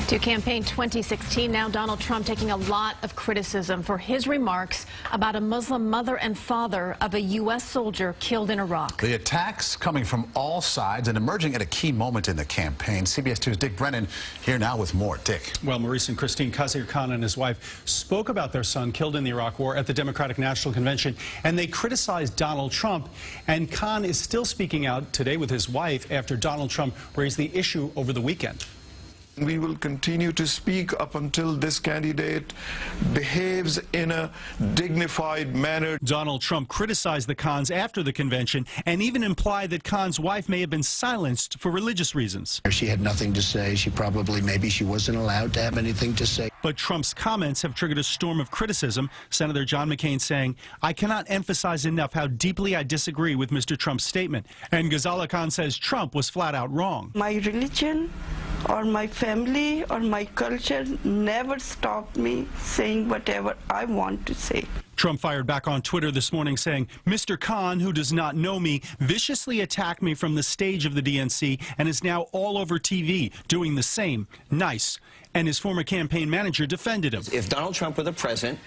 To campaign 2016, now Donald Trump taking a lot of criticism for his remarks about a Muslim mother and father of a U.S. soldier killed in Iraq. The attacks coming from all sides and emerging at a key moment in the campaign. CBS 2's Dick Brennan here now with more. Dick. Well, Maurice and Christine, Khizr Khan and his wife spoke about their son killed in the Iraq War at the Democratic National Convention, and they criticized Donald Trump. And Khan is still speaking out today with his wife after Donald Trump raised the issue over the weekend. We will continue to speak up until this candidate behaves in a dignified manner. Donald Trump criticized the Khans after the convention and even implied that Khan's wife may have been silenced for religious reasons. She had nothing to say. Maybe she wasn't allowed to have anything to say. But Trump's comments have triggered a storm of criticism. Senator John McCain saying, "I cannot emphasize enough how deeply I disagree with Mr. Trump's statement." And Ghazala Khan says Trump was flat out wrong. My religion or my family or my culture never stopped me saying whatever I want to say. Trump fired back on Twitter this morning saying, "Mr. Khan, who does not know me, viciously attacked me from the stage of the DNC and is now all over TV doing the same. Nice." And his former campaign manager defended him. If Donald Trump were the president,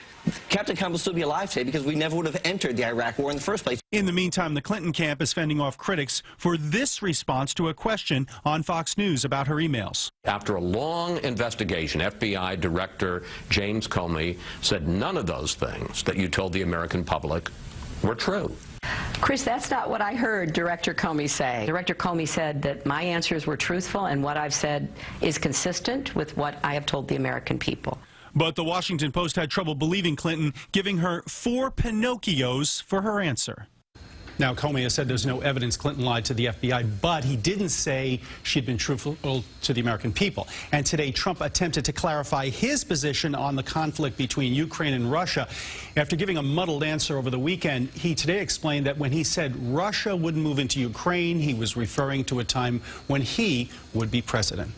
Captain Khan would still be alive today because we never would have entered the Iraq War in the first place. In the meantime, the Clinton camp is fending off critics for this response to a question on Fox News about her emails. After a long investigation, FBI Director James Comey said none of those things that you told the American public were true. Chris, that's not what I heard Director Comey say. Director Comey said that my answers were truthful and what I've said is consistent with what I have told the American people. But the Washington Post had trouble believing Clinton, giving her 4 Pinocchios for her answer. Now, Comey has said there's no evidence Clinton lied to the FBI, but he didn't say she'd been truthful to the American people. And today, Trump attempted to clarify his position on the conflict between Ukraine and Russia. After giving a muddled answer over the weekend, he today explained that when he said Russia wouldn't move into Ukraine, he was referring to a time when he would be president.